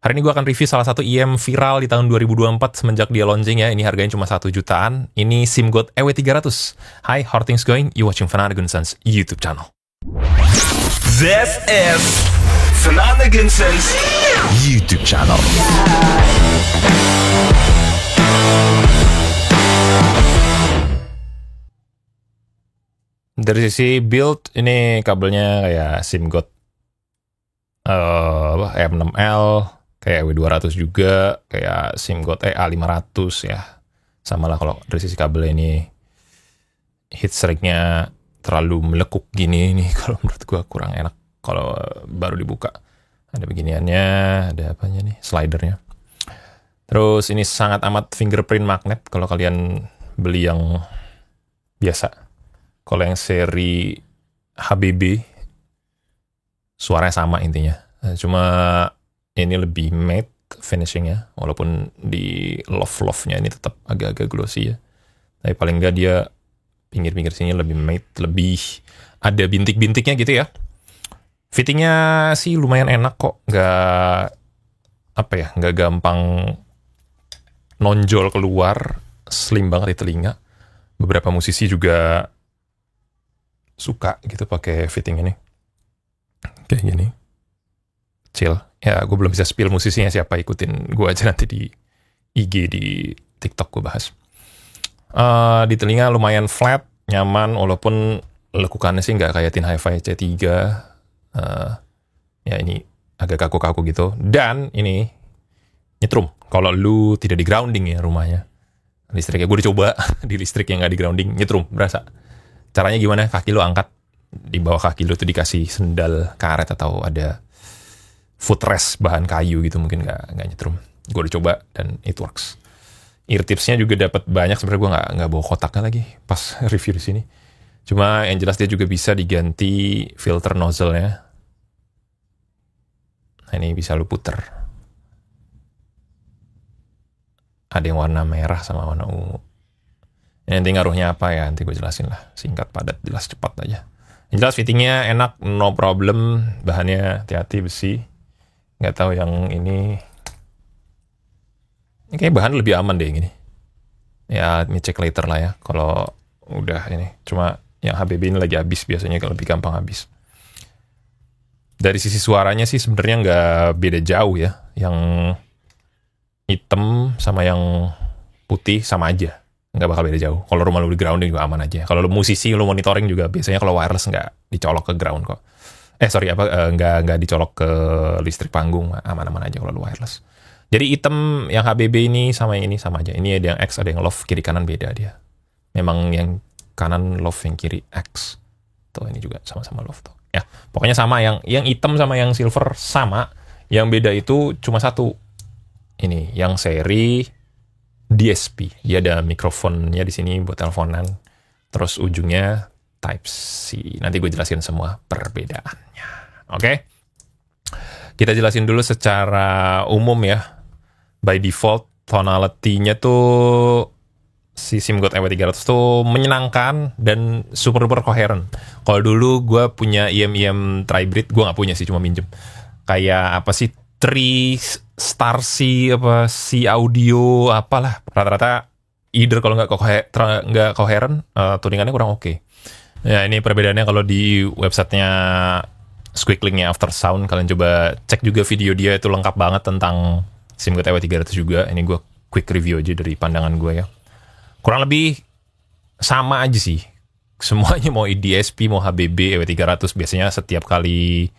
Hari ini gue akan review salah satu IM viral di tahun 2024 semenjak dia launching ya. Ini harganya cuma 1 jutaan. Ini SIMGOT EW300. Hi, how are things going? You watching Vananagunsons YouTube channel. This is Vananagunsons YouTube channel. Dari sisi build, ini kabelnya kayak SIMGOT M6L, kayak EW200 juga, kayak SIMGOT EA500 ya. Sama lah kalau dari sisi kabel ini heatshrink-nya terlalu melekuk gini nih, kalau menurut gua kurang enak kalau baru dibuka. Ada beginiannya, ada apanya nih, slidernya. Terus ini sangat amat fingerprint magnet kalau kalian beli yang biasa. Kalau yang seri HBB suaranya sama intinya. Cuma ini lebih matte finishingnya, walaupun di love-nya ini tetap agak-agak glossy ya. Tapi paling enggak dia pinggir-pinggir sini lebih matte, lebih ada bintik-bintiknya gitu ya. Fittingnya sih lumayan enak kok, nggak gampang nonjol keluar, slim banget di telinga. Beberapa musisi juga suka gitu pakai fitting ini. Kayak gini. Chill. Ya, gue belum bisa spill musisinya siapa, ikutin gue aja nanti di IG, di TikTok gue bahas. Di telinga lumayan flat, nyaman, walaupun lekukannya sih nggak kayak Tin Hi-Fi C3. Ya ini agak kaku-kaku gitu. Dan ini nyetrum. Kalau lu tidak di grounding ya rumahnya. Listriknya gue udah coba di listrik yang nggak di grounding, nyetrum, berasa. Caranya gimana? Kaki lu angkat. Di bawah kaki lu tuh dikasih sendal karet atau ada footrest bahan kayu gitu, mungkin nggak nyetrum. Gue udah coba dan it works. Ear tipsnya juga dapat banyak, sebenarnya gue nggak bawa kotaknya lagi pas review di sini. Cuma yang jelas dia juga bisa diganti filter nozzle-nya. Nah, ini bisa lu puter. Ada yang warna merah sama warna ungu. Nanti ngaruhnya apa ya, nanti gue jelasin lah. Singkat, padat, jelas, cepat aja. Yang jelas fittingnya enak, no problem. Bahannya hati-hati, besi. Nggak tahu yang ini kayak bahan lebih aman deh yang ini. Ya, ini cek later lah ya. Kalau udah ini. Cuma yang HBB ini lagi habis, biasanya kalau lebih gampang habis. Dari sisi suaranya sih sebenarnya nggak beda jauh ya. Yang hitam sama yang putih sama aja. Nggak bakal beda jauh. Kalau rumah lu di grounding juga aman aja. Kalau lu musisi, lu monitoring juga biasanya kalau wireless nggak dicolok ke ground kok. Nggak dicolok ke listrik panggung, aman-aman aja kalau lu wireless. Jadi hitam yang HBB ini sama yang ini sama aja. Ini ada yang X, ada yang love, kiri kanan beda dia. Memang yang kanan love, yang kiri X. Tuh ini juga sama-sama love tuh. Ya, pokoknya sama, yang hitam sama yang silver sama. Yang beda itu cuma satu. Ini yang seri DSP, dia ada mikrofonnya di sini buat teleponan, terus ujungnya Type C. Nanti gue jelasin semua perbedaannya. Oke? Kita jelasin dulu secara umum ya. By default, tonality-nya tuh si SIMGOT EW300 tuh menyenangkan dan super-duper coherent. Kalau dulu gue punya IM Tribrid, gue nggak punya sih, cuma minjem. Kayak apa sih? Star C apa C audio apalah, rata-rata either kalau nggak coherent, tuningannya kurang oke. Ya ini perbedaannya kalau di websitenya Squeaklingnya Aftersound, kalian coba cek juga video dia, itu lengkap banget tentang SIMGOT EW300 juga. Ini gue quick review aja dari pandangan gue ya. Kurang lebih sama aja sih. Semuanya mau DSP mau HBB EW300 biasanya setiap kali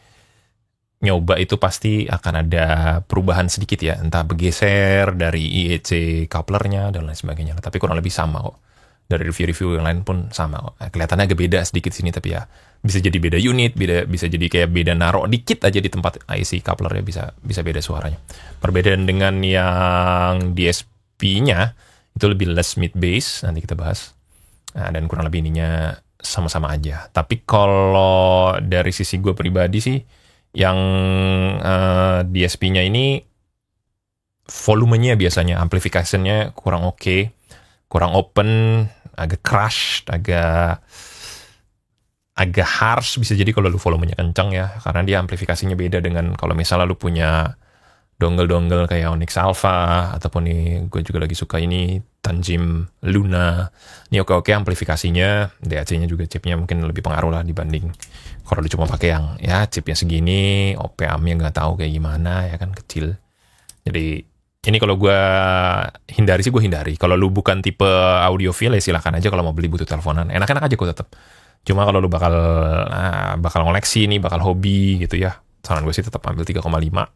nyoba itu pasti akan ada perubahan sedikit ya, entah bergeser dari IEC couplernya dan lain sebagainya. Tapi kurang lebih sama kok. Dari review-review yang lain pun sama kok. Kelihatannya agak beda sedikit sini, tapi ya bisa jadi beda unit, bisa jadi kayak beda narok dikit aja di tempat IC couplernya, bisa beda suaranya. Perbedaan dengan yang DSP-nya itu lebih less mid bass, nanti kita bahas. Nah, dan kurang lebih ininya sama-sama aja. Tapi kalau dari sisi gue pribadi sih, yang DSP-nya ini volumenya biasanya, amplification-nya kurang oke, kurang open, agak crush, agak harsh bisa jadi kalau lu volumenya kencang ya, karena dia amplifikasinya beda dengan kalau misalnya lu punya dongle kayak Onyx Alpha, ataupun nih gue juga lagi suka ini Tanjim Luna. Ini oke amplifikasinya, DAC-nya juga chipnya mungkin lebih pengaruh lah dibanding kalau lu cuma pakai yang ya chipnya segini, OPAM-nya nggak tahu kayak gimana ya kan, kecil. Jadi ini kalau gue hindari sih, gue hindari. Kalau lu bukan tipe audiophile ya silahkan aja kalau mau beli butuh teleponan. Enak-enak aja kok tetap. Cuma kalau lu bakal ngoleksi nih, bakal hobi gitu ya, saran gue sih tetap ambil 3,5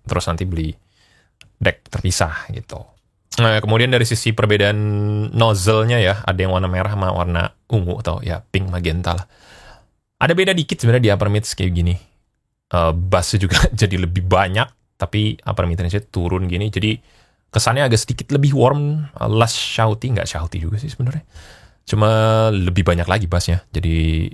terus nanti beli deck terpisah gitu. Nah, kemudian dari sisi perbedaan nozzle-nya ya, ada yang warna merah sama warna ungu atau ya pink magenta lah. Ada beda dikit sebenarnya di upper mids kayak gini. Bass-nya juga jadi lebih banyak, tapi upper mid-range-nya turun gini. Jadi kesannya agak sedikit lebih warm, less shouty, nggak shouty juga sih sebenarnya. Cuma lebih banyak lagi bass-nya. Jadi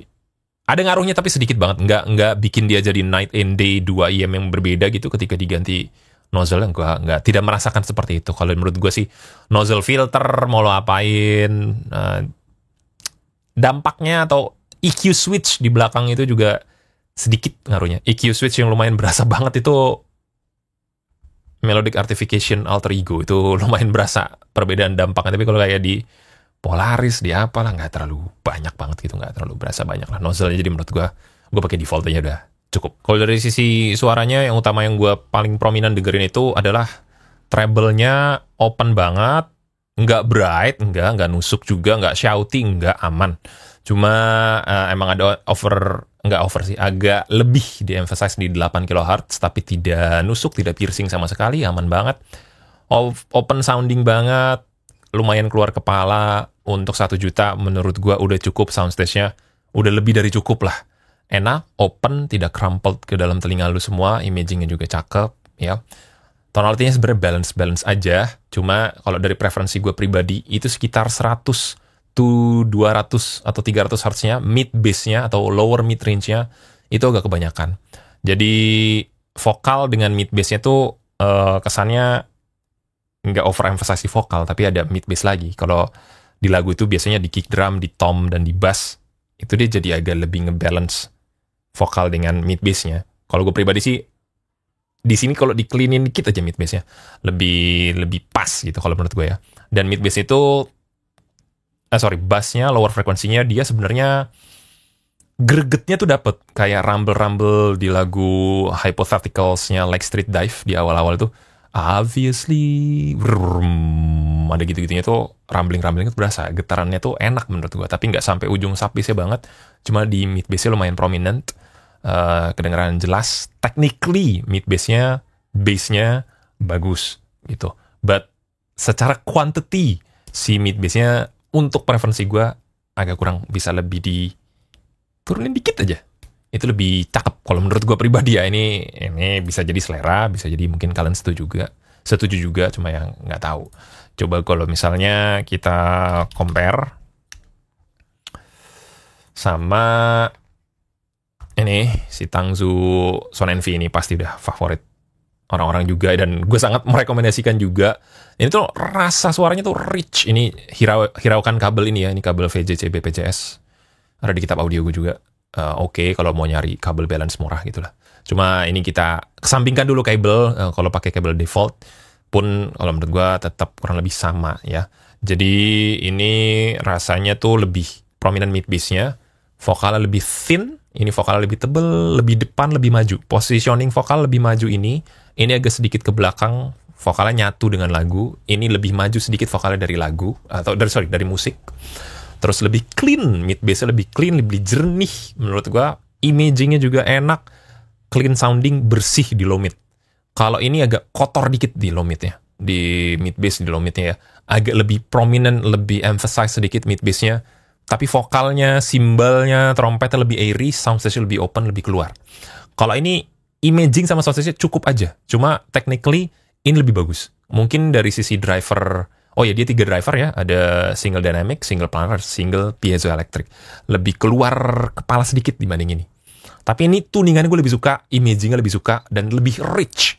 ada ngaruhnya tapi sedikit banget. Nggak bikin dia jadi night and day 2 IM yang berbeda gitu ketika diganti nozzle. Nggak tidak merasakan seperti itu. Kalau menurut gue sih nozzle filter mau lo apain, dampaknya atau EQ switch di belakang itu juga sedikit ngaruhnya. EQ switch yang lumayan berasa banget itu melodic artification alter ego, itu lumayan berasa perbedaan dampaknya. Tapi kalau kayak di Polaris, di apalah nggak terlalu banyak banget gitu, nggak terlalu berasa banyak lah nozzle-nya. Jadi menurut gue pakai default aja udah cukup. Kalau dari sisi suaranya, yang utama yang gue paling prominent dengerin itu adalah treble-nya open banget, nggak bright, nggak nusuk juga, nggak shouty, nggak aman. Cuma emang ada nggak over sih, agak lebih di-emphasize di 8 kHz, tapi tidak nusuk, tidak piercing sama sekali, aman banget. Open sounding banget, lumayan keluar kepala. Untuk 1 juta menurut gua udah cukup, soundstage-nya udah lebih dari cukup lah. Enak, open, tidak crumpled ke dalam telinga lu semua, imaging-nya juga cakep ya. Tonality-nya sebenarnya balance aja, cuma kalau dari preferensi gua pribadi itu sekitar 100 to 200 atau 300 Hz-nya, mid bass-nya atau lower mid range-nya itu agak kebanyakan. Jadi vokal dengan mid bass-nya tuh kesannya nggak overemphasize di vokal, tapi ada mid bass lagi. Kalau di lagu itu biasanya di kick drum, di tom, dan di bass, itu dia jadi agak lebih ngebalance vokal dengan mid bass-nya. Kalau gue pribadi sih, di sini kalau di-cleanin dikit aja mid bass-nya, lebih pas gitu kalau menurut gue ya. Dan mid bass itu, bass-nya, lower frekuensinya, dia sebenarnya gregetnya tuh dapet. Kayak rumble-rumble di lagu Hypotheticals-nya Like Street Dive di awal-awal tuh, obviously ada gitu-gitunya tuh, rumbling itu berasa, getarannya tuh enak menurut gua, tapi nggak sampai ujung sapisnya banget, cuma di mid bass-nya lumayan prominent, kedengeran jelas. Technically mid bass-nya bagus gitu, but secara quantity si mid bass-nya untuk preferensi gua agak kurang, bisa lebih diturunin dikit aja. Itu lebih cakep kalau menurut gue pribadi ya. Ini bisa jadi selera, bisa jadi mungkin kalian setuju juga, cuma yang nggak tahu. Coba kalau misalnya kita compare sama ini si Tangzu Sound Envy, ini pasti udah favorit orang-orang juga, dan gue sangat merekomendasikan juga. Ini tuh rasa suaranya tuh rich. Ini hiraukan kabel ini ya, ini kabel VJC BPJS, ada di kitab audio gue juga. Oke, kalau mau nyari kabel balance murah gitulah. Cuma ini kita kesampingkan dulu kabel. Kalau pakai kabel default pun kalau menurut gua tetap kurang lebih sama ya. Jadi ini rasanya tuh lebih prominent mid bass-nya, vokalnya lebih thin, ini vokalnya lebih tebel, lebih depan, lebih maju. Positioning vokal lebih maju ini agak sedikit ke belakang, vokalnya nyatu dengan lagu. Ini lebih maju sedikit vokalnya dari lagu, atau dari musik. Terus lebih clean, mid bass-nya lebih clean, lebih jernih menurut gua. Imaging-nya juga enak, clean sounding, bersih di low mid. Kalau ini agak kotor dikit di low mid-nya, di mid bass di low mid-nya ya. Agak lebih prominent, lebih emphasize sedikit mid bass-nya. Tapi vokalnya, cymbal-nya, trompetnya lebih airy, soundstage-nya lebih open, lebih keluar. Kalau ini imaging sama soundstage-nya cukup aja. Cuma technically ini lebih bagus. Mungkin dari sisi driver, oh ya, dia 3 driver ya, ada single dynamic, single planar, single piezoelectric. Lebih keluar kepala sedikit dibanding ini. Tapi ini tuningannya gue lebih suka, imagingnya lebih suka, dan lebih rich.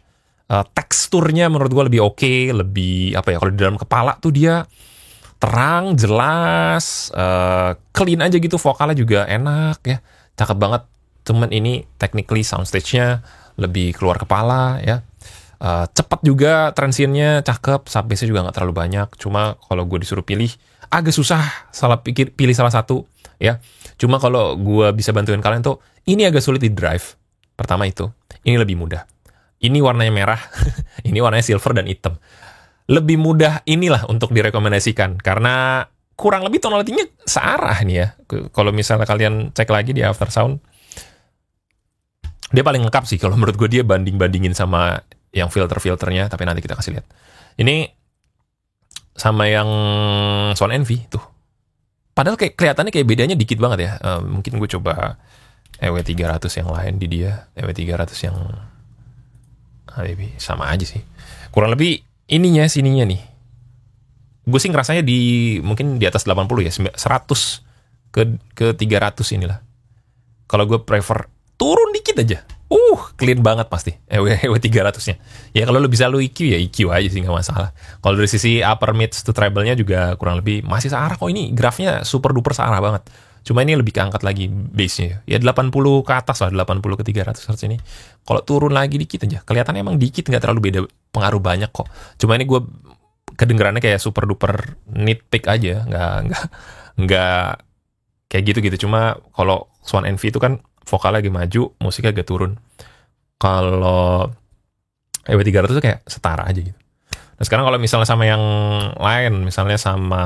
Teksturnya menurut gue lebih oke, lebih kalau di dalam kepala tuh dia terang, jelas, clean aja gitu, vokalnya juga enak ya, cakep banget. Cuman ini technically soundstage-nya lebih keluar kepala ya. Cepat juga, transiennya cakep, sub-bassnya juga nggak terlalu banyak. Cuma kalau gue disuruh pilih, agak susah pilih salah satu ya. Cuma kalau gue bisa bantuin kalian tuh, ini agak sulit di drive. Pertama itu, ini lebih mudah. Ini warnanya merah, ini warnanya silver dan hitam. Lebih mudah inilah untuk direkomendasikan, karena kurang lebih tonalitinya searah nih ya. Kalau misalnya kalian cek lagi di Aftersound, dia paling lengkap sih. Kalau menurut gue dia banding-bandingin sama yang filter-filternya, tapi nanti kita kasih lihat. Ini sama yang Swan Envy tuh. Padahal kayak kelihatannya kayak bedanya dikit banget ya. Mungkin gue coba EW300 yang lain di dia, EW300 yang sama aja sih. Kurang lebih sininya nih. Gue sih ngerasanya mungkin di atas 80 ya, 100 ke 300 inilah. Kalau gue prefer turun dikit aja. Clean banget pasti EW 300-nya. Ya kalau lu bisa lu EQ ya EQ aja sih, nggak masalah. Kalau dari sisi upper mid to treble-nya juga kurang lebih masih searah kok. Ini grafnya super duper searah banget. Cuma ini lebih keangkat lagi bass-nya. Ya 80 ke atas lah, 80 ke 300 Hz ini. Kalau turun lagi dikit aja, kelihatannya emang dikit, nggak terlalu beda, pengaruh banyak kok. Cuma ini gue kedengerannya kayak super duper nitpick aja, nggak kayak gitu. Cuma kalau Swan Envy itu kan vokalnya lagi maju, musiknya agak turun. Kalau EW300 itu kayak setara aja gitu. Nah sekarang kalau misalnya sama yang lain, misalnya sama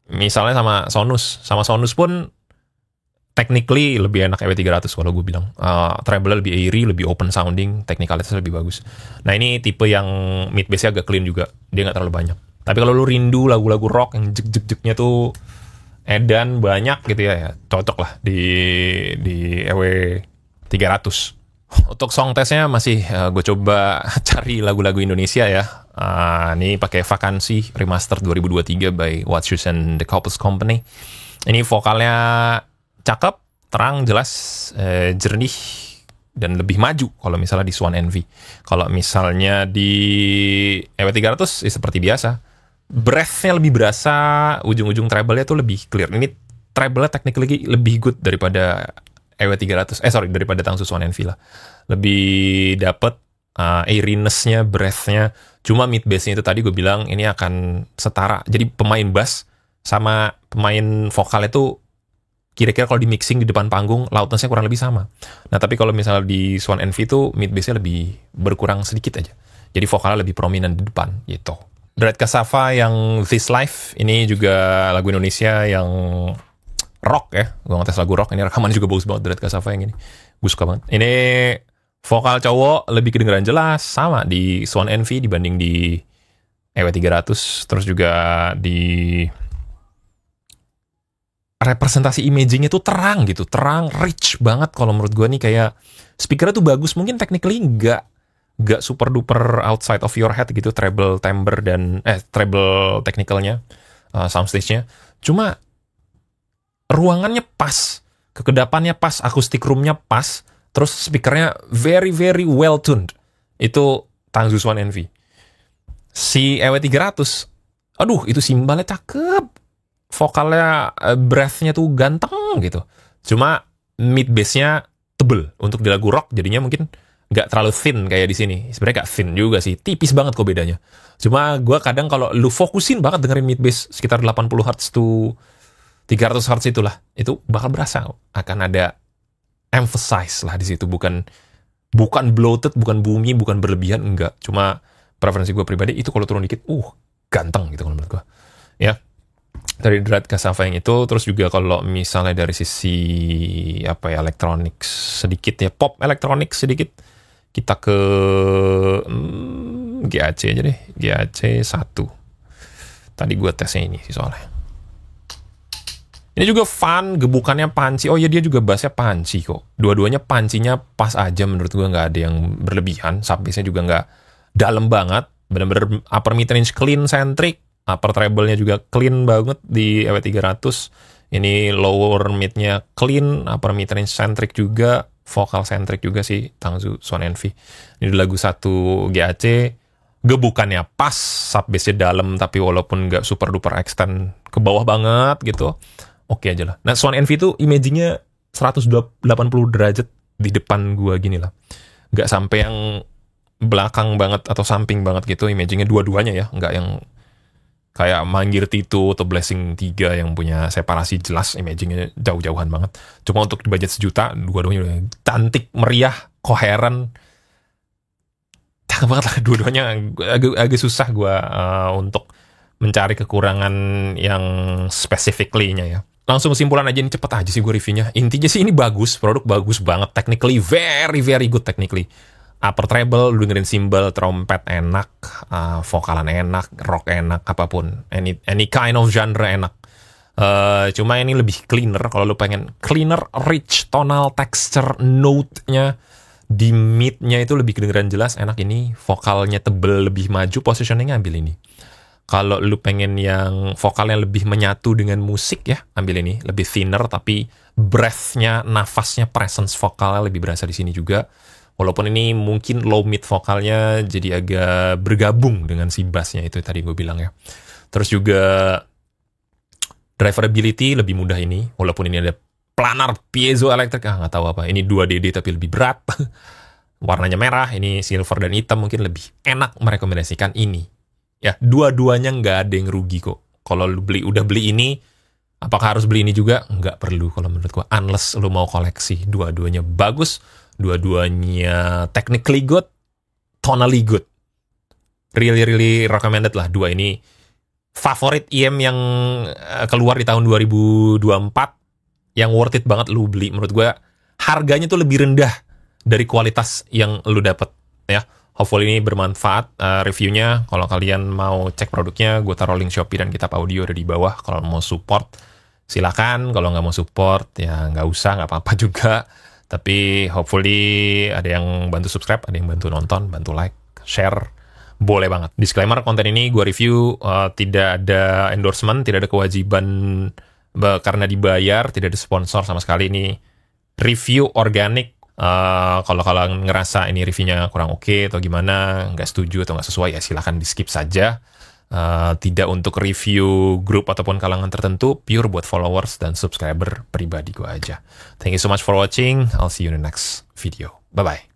misalnya sama Sonus pun technically lebih enak EW300 kalau gue bilang. Treble lebih airy, lebih open sounding, technicalitasnya lebih bagus. Nah ini tipe yang mid bass-nya agak clean juga, dia nggak terlalu banyak. Tapi kalau lu rindu lagu-lagu rock yang jek-jek-jeknya tuh edan banyak gitu ya cocok lah di EW300. Untuk song testnya masih gue coba cari lagu-lagu Indonesia ya. Ini pakai Vakansi Remastered 2023 by Watchers and the Couples Company. Ini vokalnya cakep, terang, jelas, jernih, dan lebih maju kalau misalnya di Swan Envy. Kalau misalnya di EW300 seperti biasa, breath-nya lebih berasa, ujung-ujung treble-nya tuh lebih clear. Ini treble-nya technically lebih good daripada EW300, daripada Tangsu Swan Envy lah. Lebih dapet airiness-nya, breath-nya. Cuma mid bass-nya itu tadi gue bilang ini akan setara. Jadi pemain bass sama pemain vokal itu kira-kira kalau di mixing di depan panggung, loudness-nya kurang lebih sama. Nah tapi kalau misalnya di Swan Envy itu mid bass-nya lebih berkurang sedikit aja. Jadi vokalnya lebih prominent di depan gitu. Dread Cassava yang This Life, ini juga lagu Indonesia yang rock ya. Gue ngetes lagu rock, ini rekaman juga bagus banget Dread Cassava yang ini. Gue suka banget. Ini vokal cowok lebih kedengeran jelas, sama di Swan Envy dibanding di EW300. Terus juga di representasi imagingnya tuh terang gitu, terang, rich banget. Kalau menurut gue nih kayak speakernya tuh bagus, mungkin technically nggak super duper outside of your head gitu, treble timbre dan treble technicalnya, soundstage-nya. Cuma ruangannya pas, kekedapannya pas, acoustic room-nya pas, terus speakernya very very well tuned. Itu Tangsu Swan Envy. Si EW300, aduh itu simbalnya cakep, vokalnya breath-nya tuh ganteng gitu. Cuma mid bass-nya tebel untuk di lagu rock, jadinya mungkin nggak terlalu thin kayak di sini. Sebenarnya nggak thin juga sih, tipis banget kok bedanya. Cuma gue kadang kalau lu fokusin banget dengerin mid bass sekitar 80 Hz to 300 Hz itulah, itu bakal berasa akan ada emphasize lah di situ, bukan bloated, bukan boomy, bukan berlebihan, enggak. Cuma preferensi gue pribadi itu kalau turun dikit, ganteng gitu kalau menurut gue. Ya, dari Dread Cassava yang itu. Terus juga kalau misalnya dari sisi elektronik sedikit ya, pop elektronik sedikit, kita ke GAC aja deh, GAC 1. Tadi gue tesnya ini sih soalnya. Ini juga fun, gebukannya panci. Oh iya, dia juga bassnya panci kok. Dua-duanya pancinya pas aja menurut gue, nggak ada yang berlebihan. Sub-bassnya juga nggak dalam banget. Bener-bener upper mid-range clean centric. Upper treble-nya juga clean banget di EW300. Ini lower mid-nya clean, upper mid-range centric juga. Vocal centric juga sih, Tangsu Swan Envy. Ini lagu 1 GAC. Gebukannya pas, sub-bassnya dalam, tapi walaupun nggak super duper extend ke bawah banget gitu, oke aja lah. Nah, Swan Envy itu imagingnya 180 derajat di depan gua gini lah. nggak sampai yang belakang banget atau samping banget gitu imagingnya, dua-duanya ya, nggak yang kayak Manggir T2 atau Blessing 3 yang punya separasi jelas, imagingnya jauh-jauhan banget. Cuma untuk di budget sejuta, dua-duanya udah cantik, meriah, koheren, cakep banget lah dua-duanya. Agak susah gue untuk mencari kekurangan yang specifically-nya ya. Langsung kesimpulan aja, ini cepet aja sih gue reviewnya. Intinya sih ini bagus, produk bagus banget, technically very very good technically. Upper treble, lu dengerin cymbal, trompet enak, vokalan enak, rock enak, apapun, any kind of genre enak. Cuma ini lebih cleaner, kalau lu pengen cleaner, rich, tonal, texture, note-nya di mid-nya itu lebih kedengeran jelas, enak ini. Vokalnya tebel, lebih maju, positioning ambil ini. Kalau lu pengen yang vokalnya lebih menyatu dengan musik ya, ambil ini. Lebih thinner, tapi breath-nya, nafasnya, presence vokalnya lebih berasa di sini juga. Walaupun ini mungkin low mid vokalnya jadi agak bergabung dengan si bassnya itu tadi gue bilang ya. Terus juga driverability lebih mudah ini. Walaupun ini ada planar piezoelectric, nggak tahu apa. Ini 2DD tapi lebih berat. Warnanya merah, ini silver dan hitam, mungkin lebih enak merekomendasikan ini. Ya, dua-duanya nggak ada yang rugi kok. Kalau lu udah beli ini, apakah harus beli ini juga? Nggak perlu kalau menurut gue. Unless lu mau koleksi, dua-duanya bagus. Dua-duanya technically good, tonally good. Really recommended lah. Dua ini favorit IM yang keluar di tahun 2024. Yang worth it banget lu beli. Menurut gue harganya tuh lebih rendah dari kualitas yang lu dapet ya. Hopefully ini bermanfaat reviewnya. Kalau kalian mau cek produknya, gue taruh link Shopee dan Kitab Audio ada di bawah. Kalau mau support, silakan. Kalau nggak mau support, ya nggak usah, nggak apa-apa juga. Tapi hopefully ada yang bantu subscribe, ada yang bantu nonton, bantu like, share, boleh banget. Disclaimer, konten ini gue review tidak ada endorsement, tidak ada kewajiban karena dibayar, tidak ada sponsor sama sekali. Ini review organik. Kalau kalian ngerasa ini reviewnya kurang oke atau gimana, nggak setuju atau nggak sesuai, ya silakan di skip saja. Tidak untuk review grup ataupun kalangan tertentu, pure buat followers dan subscriber pribadi gue aja. Thank you so much for watching. I'll see you in the next video. Bye-bye.